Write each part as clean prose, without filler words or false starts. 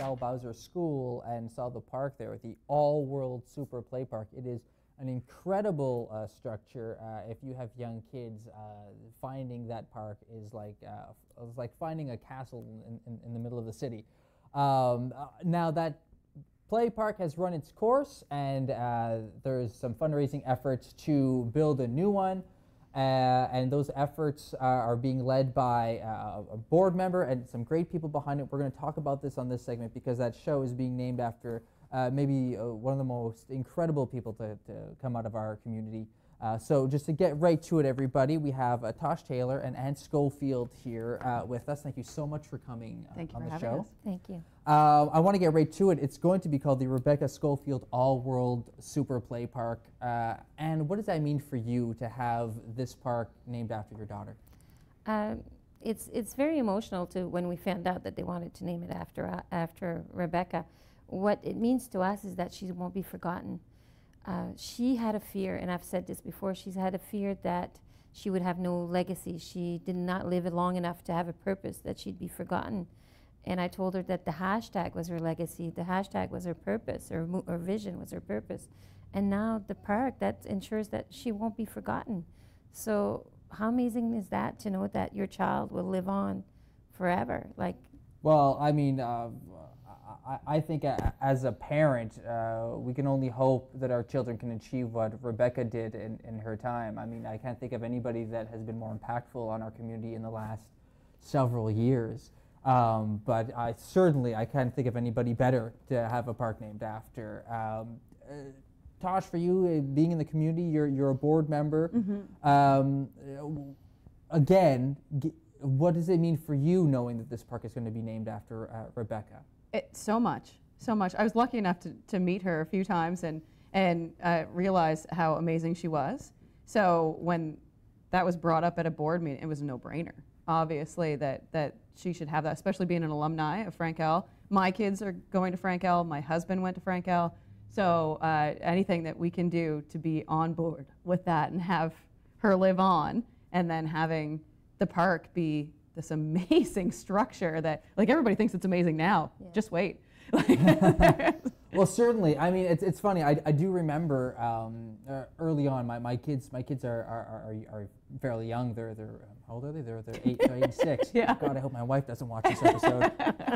L. Bowser School and saw the park there, the all-world super play park. It is an incredible structure. If you have young kids, finding that park is like finding a castle in the middle of the city. Now that play park has run its course, and there's some fundraising efforts to build a new one. And those efforts are being led by a board member and some great people behind it. We're going to talk about this on this segment because that show is being named after maybe one of the most incredible people to come out of our community. So just to get right to it, everybody, we have Tosh Taylor and Ann Schofield here with us. Thank you so much for coming on the show. Thank you. I want to get right to it. It's going to be called the Rebecca Schofield All-World Super Play Park. And what does that mean for you to have this park named after your daughter? It's very emotional to when we found out that they wanted to name it after Rebecca. What it means to us is that she won't be forgotten. She had a fear, and I've said this before, she's had a fear that she would have no legacy. She did not live long enough to have a purpose, that she'd be forgotten. And I told her that the hashtag was her legacy, the hashtag was her purpose, her vision was her purpose. And now the park, that ensures that she won't be forgotten. So how amazing is that, to know that your child will live on forever? Like, well, I mean, I think as a parent, we can only hope that our children can achieve what Rebecca did in her time. I mean, I can't think of anybody that has been more impactful on our community in the last several years. But I can't think of anybody better to have a park named after. Tosh, for you, being in the community, you're a board member. Mm-hmm. Again, what does it mean for you knowing that this park is going to be named after Rebecca? So much. I was lucky enough to meet her a few times and realize how amazing she was. So when that was brought up at a board meeting, it was a no-brainer, obviously, that she should have that, especially being an alumni of Frank L. My kids are going to Frank L. My husband went to Frank L. So anything that we can do to be on board with that and have her live on, and then having the park be this amazing structure that, like, everybody thinks it's amazing now. Yeah. Just wait. Well, certainly. I mean, it's funny. I do remember early on. My kids are fairly young. They're how old are they? They're 8 and 6. Yeah. God, I hope my wife doesn't watch this episode.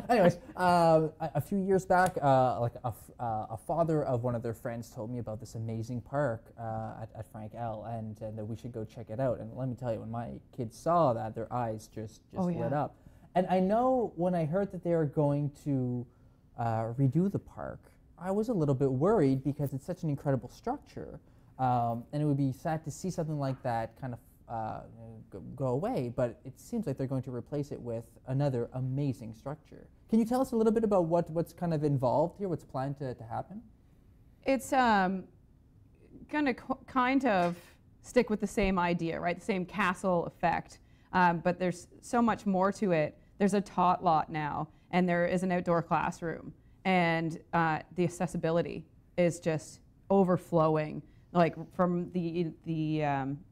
Anyways, a few years back, like a father of one of their friends told me about this amazing park at Frank L. and that we should go check it out. And let me tell you, when my kids saw that, their eyes just lit up. And I know when I heard that they were going to redo the park, I was a little bit worried because it's such an incredible structure, and it would be sad to see something like that kind of go away, but it seems like they're going to replace it with another amazing structure. Can you tell us a little bit about what's kind of involved here, what's planned to happen? It's going to kind of stick with the same idea, right? The same castle effect, but there's so much more to it. There's a tot lot now, and there is an outdoor classroom, and the accessibility is just overflowing, like from the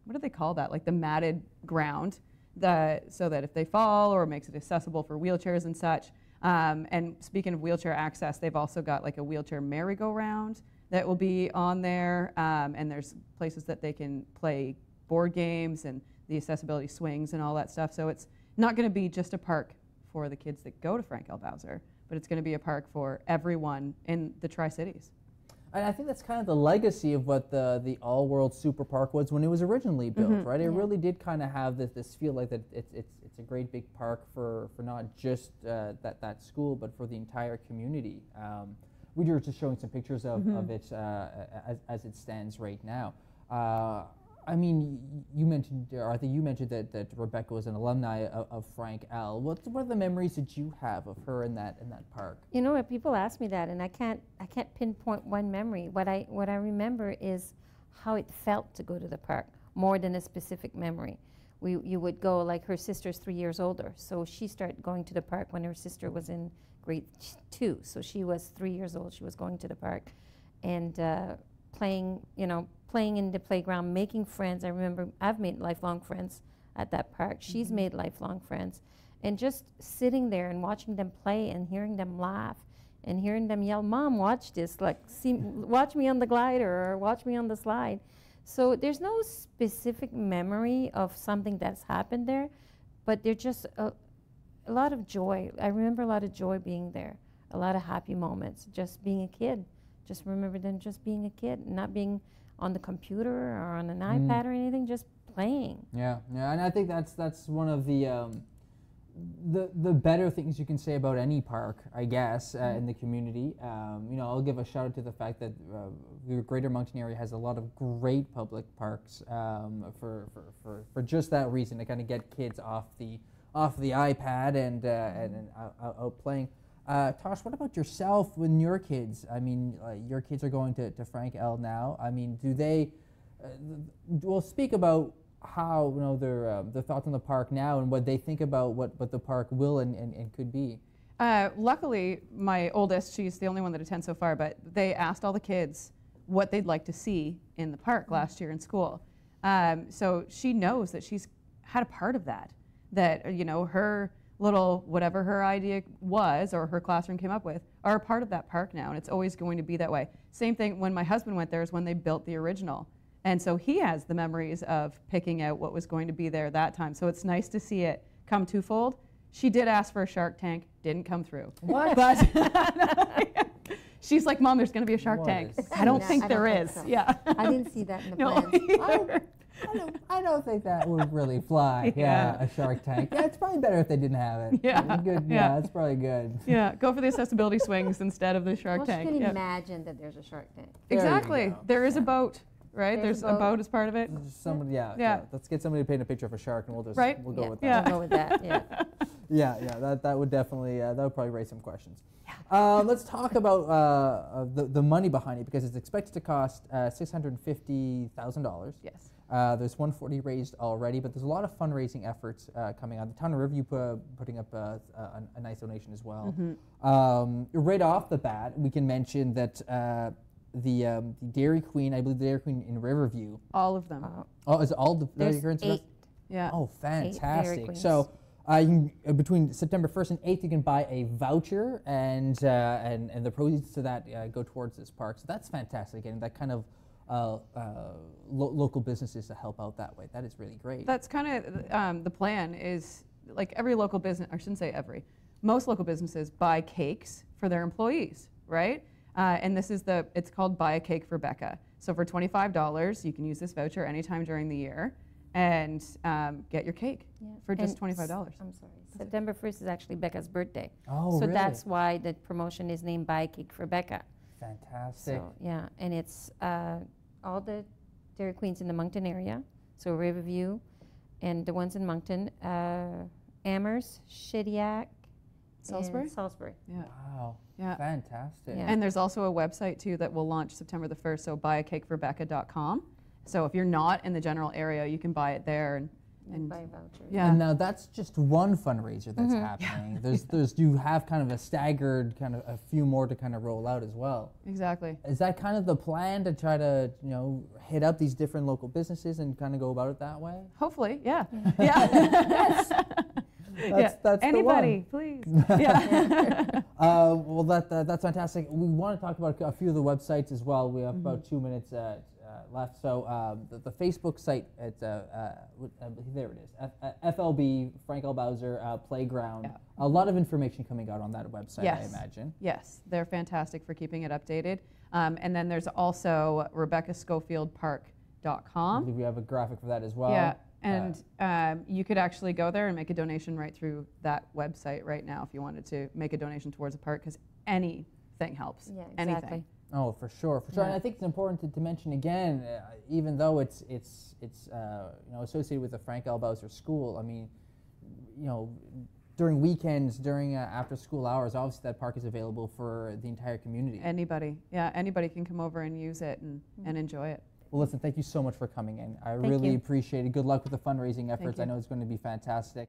what do they call that? Like the matted ground, so that if they fall, or makes it accessible for wheelchairs and such. And speaking of wheelchair access, they've also got like a wheelchair merry-go-round that will be on there, and there's places that they can play board games and the accessibility swings and all that stuff. So it's not going to be just a park for the kids that go to Frank L. Bowser, but it's going to be a park for everyone in the Tri-Cities. And I think that's kind of the legacy of what the All-World Super Park was when it was originally built, mm-hmm. right? It really did kind of have this feel like that it's a great big park for not just that school, but for the entire community. We were just showing some pictures of, mm-hmm. of it as it stands right now. I mean, you mentioned, or I think you mentioned that Rebecca was an alumni of Frank L. What are the memories that you have of her in that park? You know, people ask me that, and I can't pinpoint one memory. What I remember is how it felt to go to the park, more than a specific memory. You would go, like, her sister's 3 years older, so she started going to the park when her sister was in grade 2. So she was 3 years old. She was going to the park, and playing in the playground, making friends. I remember I've made lifelong friends at that park. She's made lifelong friends. And just sitting there and watching them play and hearing them laugh, and hearing them yell, "Mom, watch this, like, watch me on the glider or watch me on the slide." So there's no specific memory of something that's happened there, but they're just a lot of joy. I remember a lot of joy being there, a lot of happy moments, just being a kid. Just remember them just being a kid, not being on the computer or on an iPad or anything, just playing. Yeah, and I think that's one of the better things you can say about any park, I guess, in the community. I'll give a shout out to the fact that the Greater Moncton area has a lot of great public parks for just that reason, to kind of get kids off the iPad and out playing. Tosh, what about yourself when your kids? I mean, your kids are going to Frank L now. I mean, do they? We'll speak about how their thoughts on the park now and what they think about what the park will and could be. Luckily, my oldest, she's the only one that attends so far, but they asked all the kids what they'd like to see in the park last year in school. So she knows that she's had a part of that. That her little whatever her idea was or her classroom came up with are a part of that park now, and it's always going to be that way. Same thing when my husband went there is when they built the original, and so he has the memories of picking out what was going to be there that time. So it's nice to see it come twofold. She did ask for a Shark Tank, didn't come through. What? But she's like, "Mom, there's going to be a Shark Tank." I don't think there is. So. Yeah. I didn't see that in the No, plans. I don't think that would really fly. Yeah. A Shark Tank. Yeah, it's probably better if they didn't have it. Yeah. Good. Yeah. Yeah, it's probably good. Yeah, go for the accessibility swings instead of the Shark Well, Tank. she can Yeah. imagine that there's a Shark Tank. There you Exactly. go. There is a boat, right? There's There's a a boat as part of it. Somebody, Yeah. Let's get somebody to paint a picture of a shark, and we'll just Right? we'll go with Yeah. that. We'll go with that. Yeah. Yeah. That would definitely that would probably raise some questions. Let's talk about the money behind it, because it's expected to cost $650,000. Yes. There's 140 raised already, but there's a lot of fundraising efforts coming on. The town of Riverview putting up a nice donation as well. Right off the bat, we can mention that the Dairy Queen, I believe the Dairy Queen in Riverview. All of them. Is it all the Dairy There's Queens? 8. Yeah. Oh, Dairy fantastic! Queens. So you can, between September 1st and 8th, you can buy a voucher, and the proceeds to that go towards this park. So that's fantastic, and that kind of local businesses to help out that way. That is really great. That's kind of the plan is, like, every local business, I shouldn't say every, most local businesses buy cakes for their employees, right? And this is it's called Buy a Cake for Becca. So for $25, you can use this voucher anytime during the year and get your cake for just $25. I'm sorry. September 1st is actually Becca's birthday. Oh, so really? that's why the promotion is named Buy a Cake for Becca. Fantastic. So, yeah, and it's all the Dairy Queens in the Moncton area, so Riverview, and the ones in Moncton, Amherst, Shediac, Salisbury? and Salisbury. Yeah. Wow. Yeah. Fantastic. Yeah. And there's also a website too that will launch September the 1st, so buyacakeforbecca.com. So if you're not in the general area, you can buy it there and buy a voucher. yeah. And now that's just one fundraiser that's happening. There's you have kind of a staggered kind of a few more to kind of roll out as well. Exactly. Is that kind of the plan, to try to hit up these different local businesses and kind of go about it that way? Hopefully, yeah. Yeah. That's Anybody, please. Yeah. well, that's fantastic. We want to talk about a few of the websites as well. We have about 2 minutes left. So the Facebook site, it's there it is, FLB Frank L. Bowser Playground. Yeah. A lot of information coming out on that website, Yes. I imagine. Yes, they're fantastic for keeping it updated. And then there's also I RebeccaSchofieldPark.com. believe we have a graphic for that as well. Yeah, and you could actually go there and make a donation right through that website right now if you wanted to make a donation towards a park, because anything helps. Yeah, Anything. exactly. Oh, for sure. Yeah. And I think it's important to mention again, even though it's associated with the Frank L. Bowser School. I mean, during weekends, during after school hours, obviously that park is available for the entire community. Anybody, yeah, anybody can come over and use it and enjoy it. Well, listen, thank you so much for coming in. I Thank really you. appreciate it. Good luck with the fundraising efforts. you. I know it's going to be fantastic.